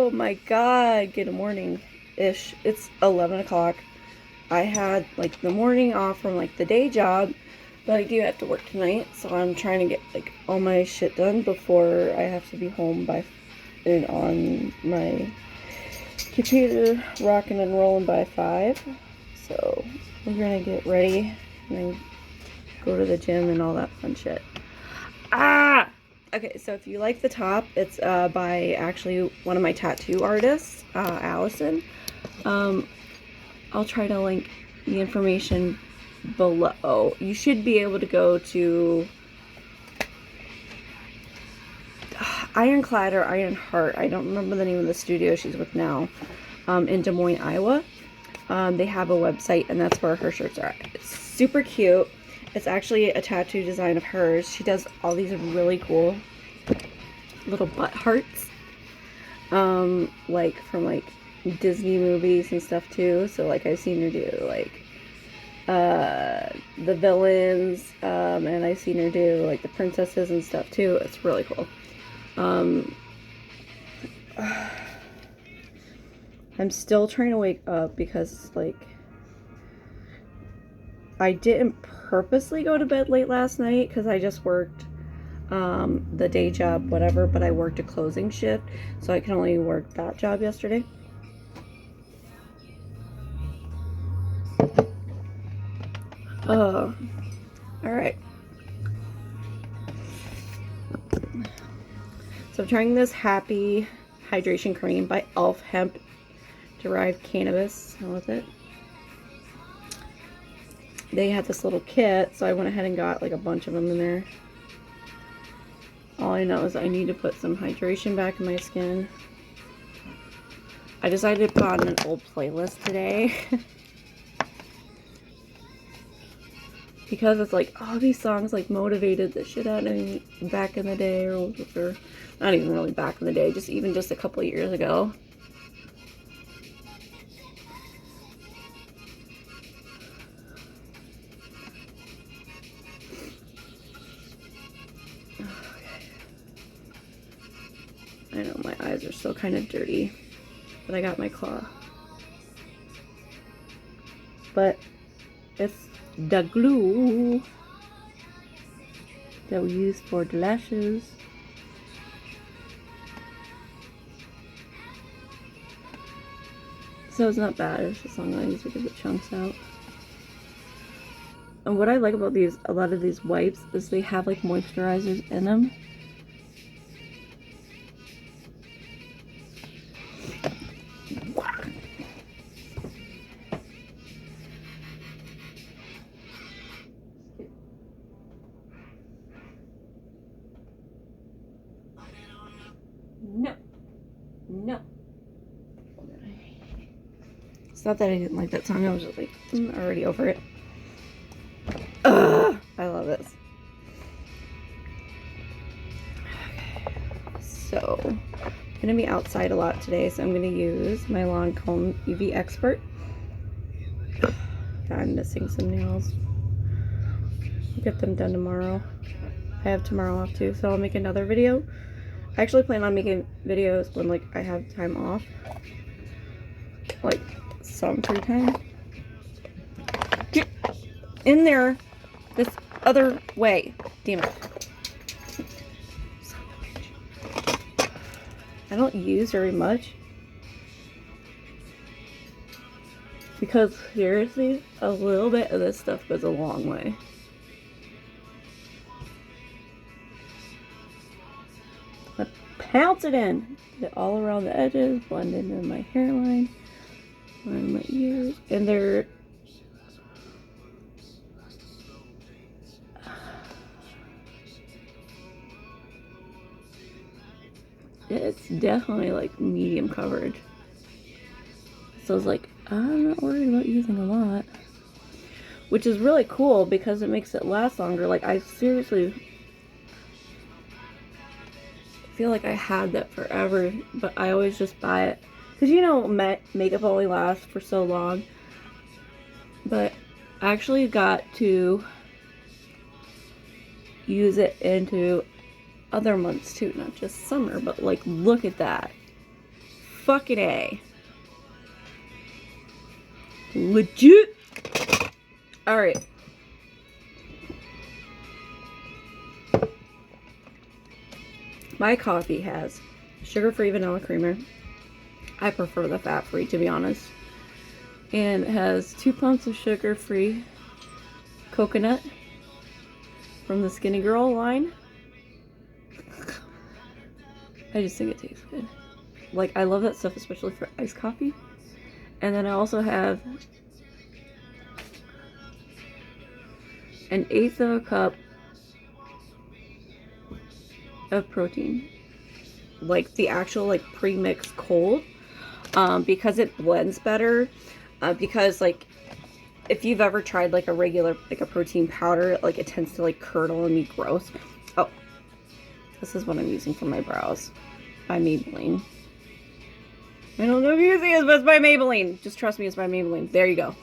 Oh my god, good morning-ish. It's 11 o'clock. I had like the morning off from like the day job, but I do have to work tonight, so I'm trying to get like all my shit done before I have to be home by and on my computer rocking and rolling by 5. So we're gonna get ready and then go to the gym and all that fun shit. Okay, so if you like the top, it's by actually one of my tattoo artists, Allison. I'll try to link the information below. You should be able to go to Ironclad or Ironheart. I don't remember the name of the studio she's with now, in Des Moines, Iowa. They have a website, and that's where her shirts are at. It's super cute. It's actually a tattoo design of hers. She does all these really cool little butt hearts, like from like Disney movies and stuff too. So like I've seen her do like the villains, and I've seen her do like the princesses and stuff too. It's really cool. I'm still trying to wake up because like I didn't purposely go to bed late last night because I just worked the day job, whatever, but I worked a closing shift, so I can only work that job yesterday. Alright. So I'm trying this Happy Hydration Cream by Elf Hemp Derived Cannabis. How was it? They had this little kit, so I went ahead and got like a bunch of them in there. All I know is I need to put some hydration back in my skin. I decided to put on an old playlist today. Because it's like, all these songs like motivated the shit out of me back in the day, or not even really back in the day, just even just a couple of years ago. I know my eyes are still kind of dirty, but I got my claw. But it's the glue that we use for the lashes. So it's not bad, it's just long as you get the chunks out. And what I like about a lot of these wipes is they have like moisturizers in them. No. No. It's not that I didn't like that song, I was just like, already over it. Ugh, I love this. Okay. So, I'm going to be outside a lot today, so I'm going to use my Lancome UV Expert. I'm missing some nails. I'll get them done tomorrow. I have tomorrow off too, so I'll make another video. I actually plan on making videos when like I have time off, like some free time. Get in there this other way, damn it. I don't use very much because seriously, a little bit of this stuff goes a long way. Pounce it in. Get it all around the edges, blend into my hairline, around my ears, and they're it's definitely like medium coverage. So it's like, I'm not worried about using a lot, which is really cool because it makes it last longer. Like I seriously feel like I had that forever, but I always just buy it because you know makeup only lasts for so long. But I actually got to use it into other months too, not just summer. But like, look at that, fucking A. Legit. Alright. My coffee has sugar-free vanilla creamer. I prefer the fat-free, to be honest. And it has 2 pumps of sugar-free coconut from the Skinny Girl line. I just think it tastes good. Like, I love that stuff, especially for iced coffee. And then I also have an 1/8 of a cup of protein. Like, the actual, like, pre-mixed cold. Because it blends better. Because, like, if you've ever tried, like, a regular, like, a protein powder, like, it tends to, like, curdle and be gross. Oh. This is what I'm using for my brows. By Maybelline. I don't know if you can see it, but it's by Maybelline. Just trust me, it's by Maybelline. There you go.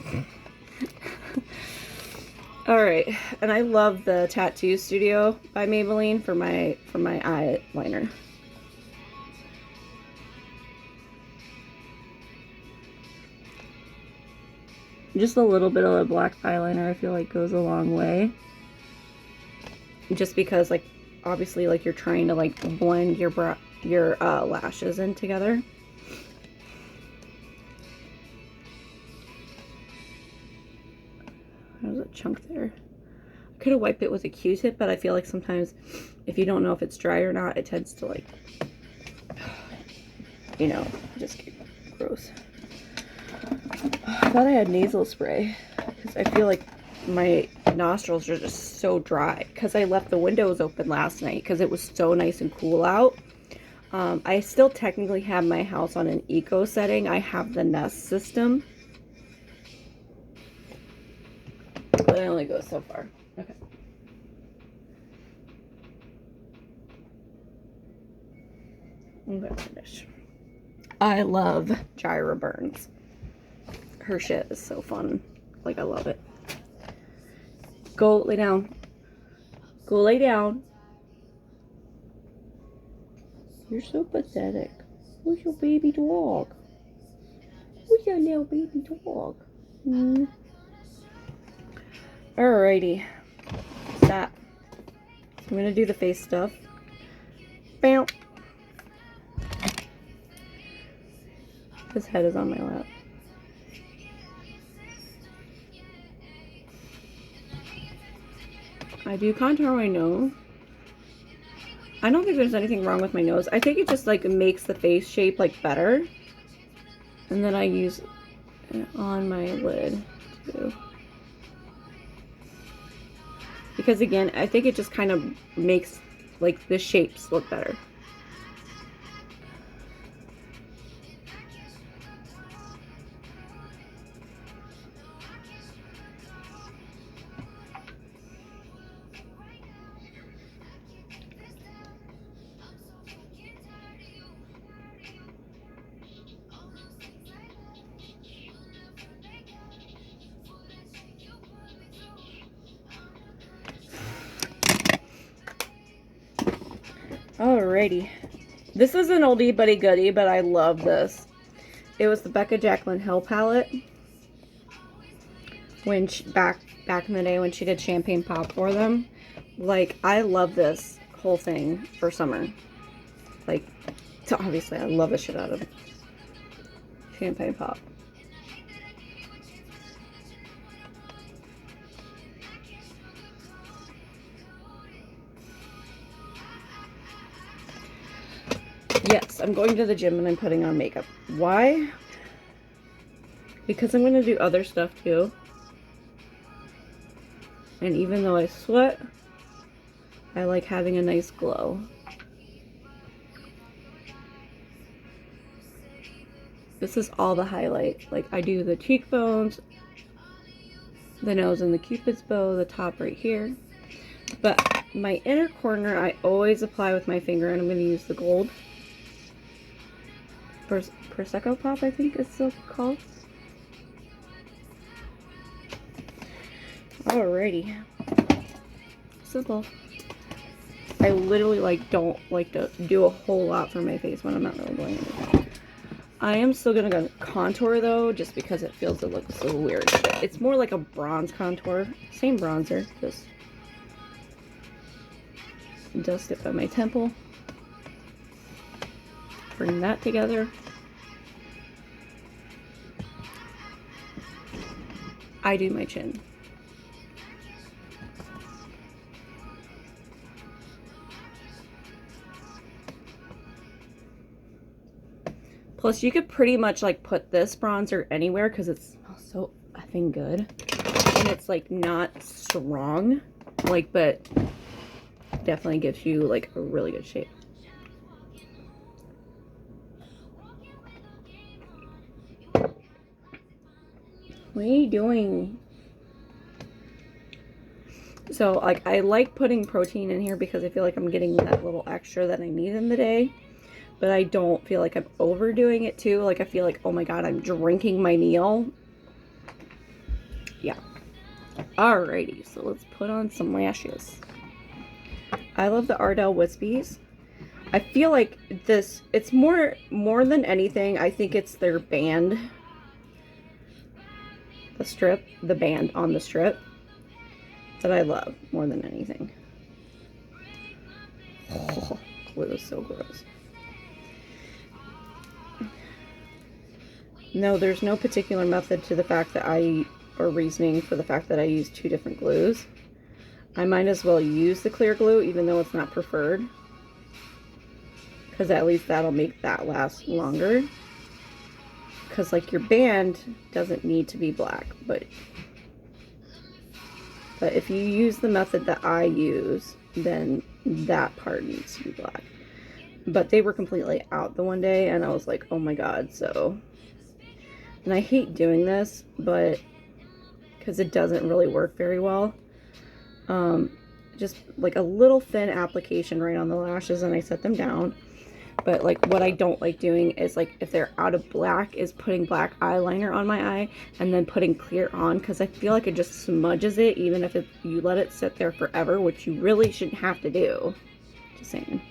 Alright. And I love the Tattoo Studio by Maybelline for my eyeliner. Just a little bit of a black eyeliner I feel like goes a long way. Just because, like, obviously, like, you're trying to, like, blend your lashes in together. There's a chunk there. I could have wiped it with a Q-tip, but I feel like sometimes if you don't know if it's dry or not, it tends to, like, you know, just get gross. I thought I had nasal spray because I feel like my nostrils are just so dry because I left the windows open last night because it was so nice and cool out. I still technically have my house on an eco setting. I have the Nest system, but it only goes so far. Okay. I'm gonna finish. I love Gyra Burns. Her shit is so fun. Like, I love it. Go lay down. Go lay down. You're so pathetic. Where's your baby dog? Where's your little baby dog? Alrighty. Stop. I'm gonna do the face stuff. Bow. His head is on my lap. I do contour my nose. I don't think there's anything wrong with my nose. I think it just, like, makes the face shape, like, better. And then I use it on my lid too. Because again, I think it just kind of makes, like, the shapes look better. Alrighty. This is an oldie but a goodie, but I love this. It was the Becca Jacqueline Hill palette. When she, back in the day when she did Champagne Pop for them. Like, I love this whole thing for summer. Like, so obviously I love the shit out of Champagne Pop. Yes, I'm going to the gym and I'm putting on makeup. Why? Because I'm going to do other stuff too. And even though I sweat, I like having a nice glow. This is all the highlight. Like, I do the cheekbones, the nose and the cupid's bow, the top right here. But my inner corner, I always apply with my finger, and I'm going to use the gold. Prosecco Pop, I think it's still called. Alrighty. Simple. I literally, like, don't like to do a whole lot for my face when I'm not really doing anything. I am still gonna go contour though, just because it feels it looks so weird. But it's more like a bronze contour. Same bronzer, just dust it by my temple. Bring that together. I do my chin. Plus, you could pretty much like put this bronzer anywhere because it smells so effing good. And it's like not strong, like, but definitely gives you like a really good shape. What are you doing? So, like, I like putting protein in here because I feel like I'm getting that little extra that I need in the day. But I don't feel like I'm overdoing it too. Like, I feel like, oh my god, I'm drinking my meal. Yeah. Alrighty, so let's put on some lashes. I love the Ardell Wispies. I feel like this, it's more than anything, I think it's their band. The strip, the band on the strip that I love more than anything. Oh, glue is so gross. No, there's no particular method to the fact that or reasoning for the fact that I use 2 different glues. I might as well use the clear glue even though it's not preferred, because at least that'll make that last longer. Because like your band doesn't need to be black, but if you use the method that I use, then that part needs to be black. But they were completely out the one day and I was like, oh my god. So, and I hate doing this, but because it doesn't really work very well. Just like a little thin application right on the lashes and I set them down. But like what I don't like doing is like if they're out of black is putting black eyeliner on my eye and then putting clear on, because I feel like it just smudges it even if you let it sit there forever, which you really shouldn't have to do. Just saying.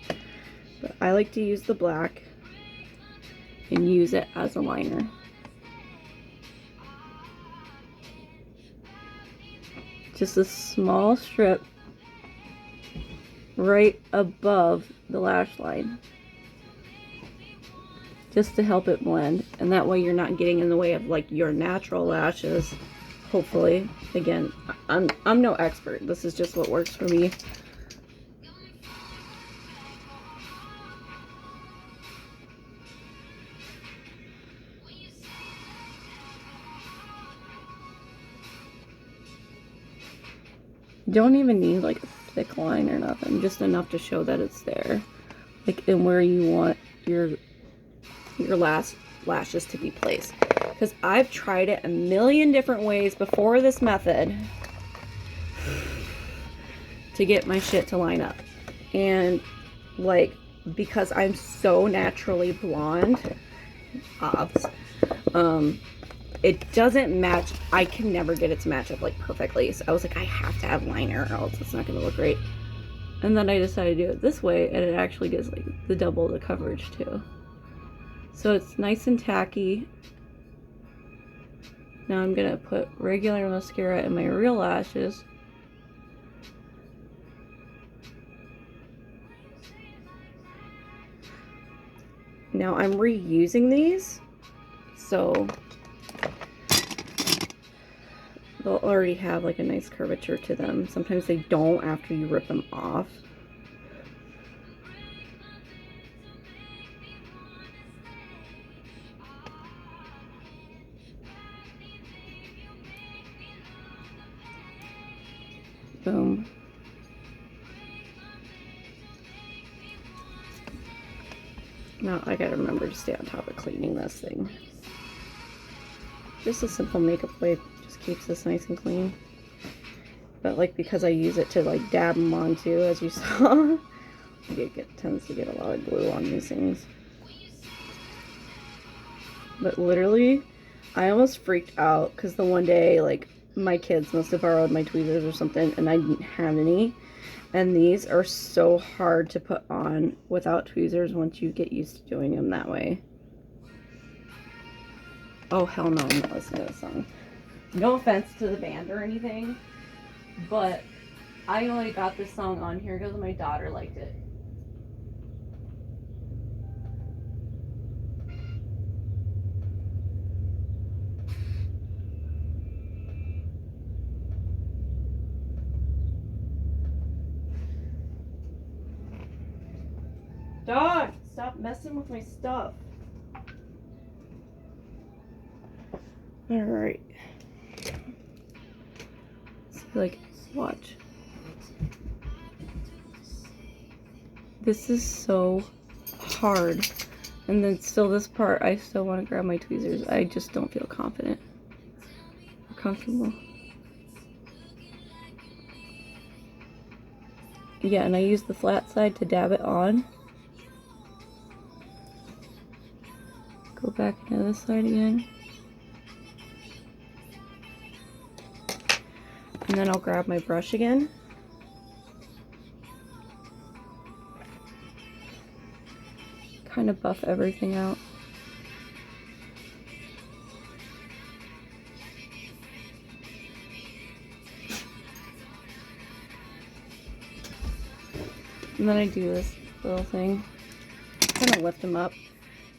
But I like to use the black and use it as a liner. Just a small strip right above the lash line, just to help it blend, and that way you're not getting in the way of like your natural lashes, hopefully. Again, I'm no expert, this is just what works for me. Don't even need like a thick line or nothing, just enough to show that it's there, like in where you want your lashes to be placed. Because I've tried it a million different ways before this method to get my shit to line up, and like because I'm so naturally blonde, it doesn't match. I can never get it to match up like perfectly. So I was like, I have to have liner or else it's not going to look great. And then I decided to do it this way, and it actually gives like the double the coverage too. So it's nice and tacky. Now I'm going to put regular mascara in my real lashes. Now I'm reusing these, so they'll already have like a nice curvature to them. Sometimes they don't after you rip them off. Boom. Now I gotta remember to stay on top of cleaning this thing. Just a simple makeup wipe just keeps this nice and clean. But like because I use it to like dab them on too, as you saw, it tends to get a lot of glue on these things. But literally, I almost freaked out because the one day like my kids must have borrowed my tweezers or something and I didn't have any. And these are so hard to put on without tweezers once you get used to doing them that way. Oh, hell no, I'm not listening to this song. No offense to the band or anything, but I only got this song on here because my daughter liked it. Dog, stop messing with my stuff. Alright. Like, watch. This is so hard. And then still this part, I still want to grab my tweezers. I just don't feel confident or comfortable. Yeah, and I use the flat side to dab it on. Go back to this side again. And then I'll grab my brush again. Kind of buff everything out. And then I do this little thing. Kind of lift them up.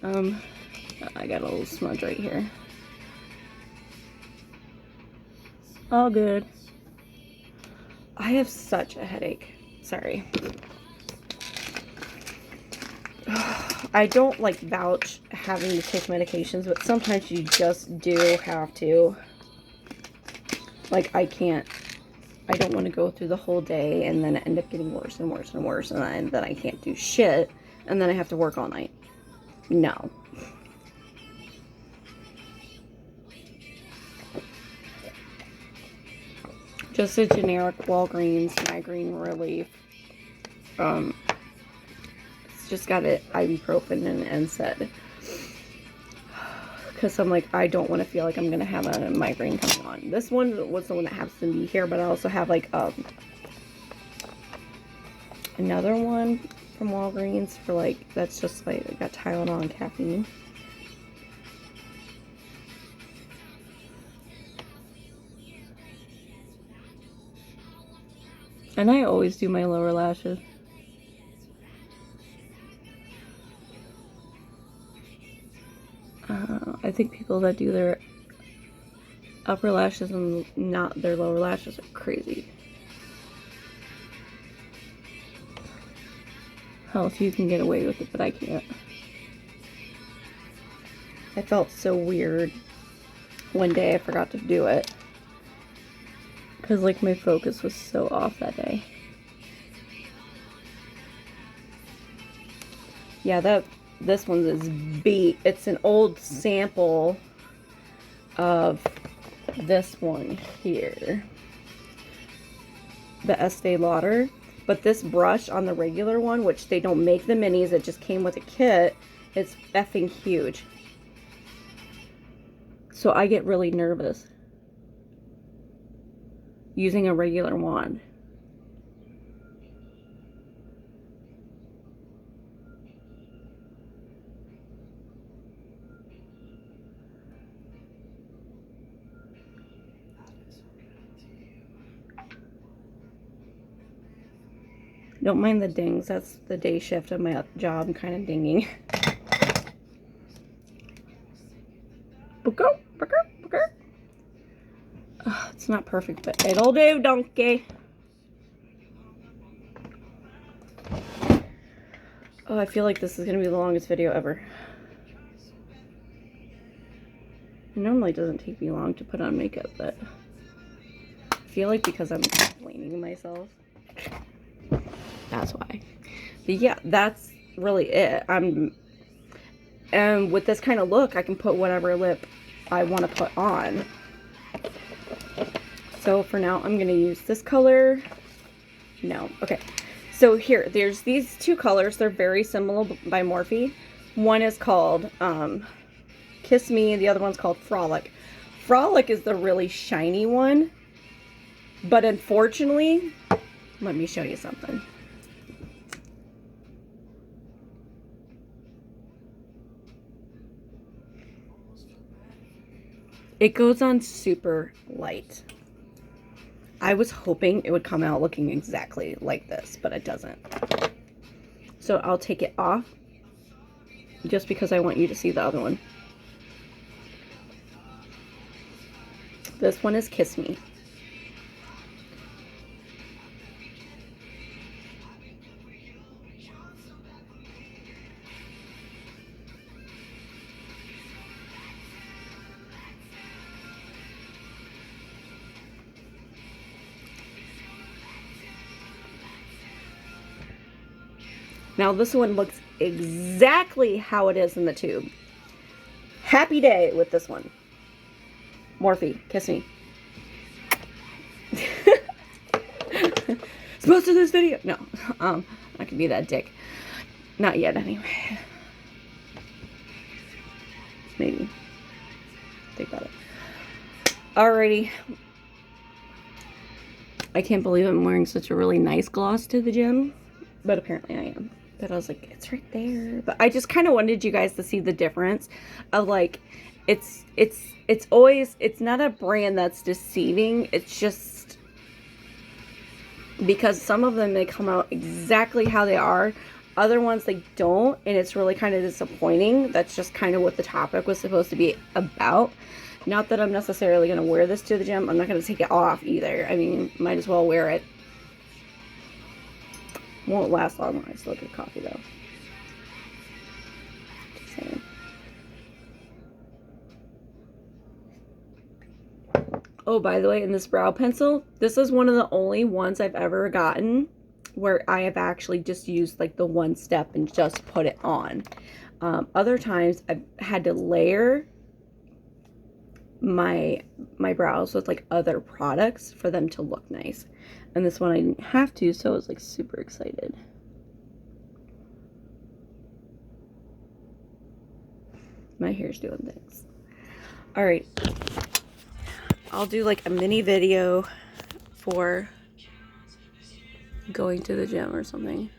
I got a little smudge right here. All good. I have such a headache. Sorry. I don't like vouch having to take medications, but sometimes you just do have to. Like, I don't want to go through the whole day and then end up getting worse and worse and worse, and then I can't do shit, and then I have to work all night. No. Just a generic Walgreens migraine relief. It's just got an ibuprofen and NSAID. Because I'm like, I don't want to feel like I'm going to have a migraine coming on. This one was the one that happens to be here, but I also have like another one from Walgreens for like, that's just like, I got Tylenol and caffeine. And I always do my lower lashes. I think people that do their upper lashes and not their lower lashes are crazy. Hell, if you can get away with it, but I can't. I felt so weird one day. I forgot to do it. Because, like, my focus was so off that day. Yeah, this one is beat. It's an old sample of this one here. The Estee Lauder. But this brush on the regular one, which they don't make the minis, it just came with a kit, it's effing huge. So I get really nervous using a regular wand. Don't mind the dings, that's the day shift of my job, kind of dinging. It's not perfect, but it'll do, donkey. Oh, I feel like this is going to be the longest video ever. It normally doesn't take me long to put on makeup, but I feel like because I'm explaining myself, that's why. But yeah, that's really it. And with this kind of look, I can put whatever lip I want to put on. So for now, I'm going to use this color. No. Okay. So here, there's these two colors. They're very similar by Morphe. One is called Kiss Me. The other one's called Frolic. Frolic is the really shiny one. But unfortunately, let me show you something. It goes on super light. I was hoping it would come out looking exactly like this, but it doesn't. So I'll take it off just because I want you to see the other one. This one is Kiss Me. Now this one looks exactly how it is in the tube. Happy day with this one. Morphe, kiss me. Supposed to this video. No, I'm not gonna be that dick. Not yet, anyway. Maybe. Think about it. Alrighty. I can't believe I'm wearing such a really nice gloss to the gym, but apparently I am. But I was like, it's right there. But I just kind of wanted you guys to see the difference of like, it's always, it's not a brand that's deceiving. It's just because some of them, they come out exactly how they are. Other ones, they don't. And it's really kind of disappointing. That's just kind of what the topic was supposed to be about. Not that I'm necessarily going to wear this to the gym. I'm not going to take it off either. I mean, might as well wear it. Won't last long when I still get coffee though. Just saying. Oh, by the way, in this brow pencil, this is one of the only ones I've ever gotten where I have actually just used like the one step and just put it on. Other times I've had to layer my brows with like other products for them to look nice. And this one I didn't have to, so I was like super excited. My hair's doing things. Alright. I'll do like a mini video for going to the gym or something.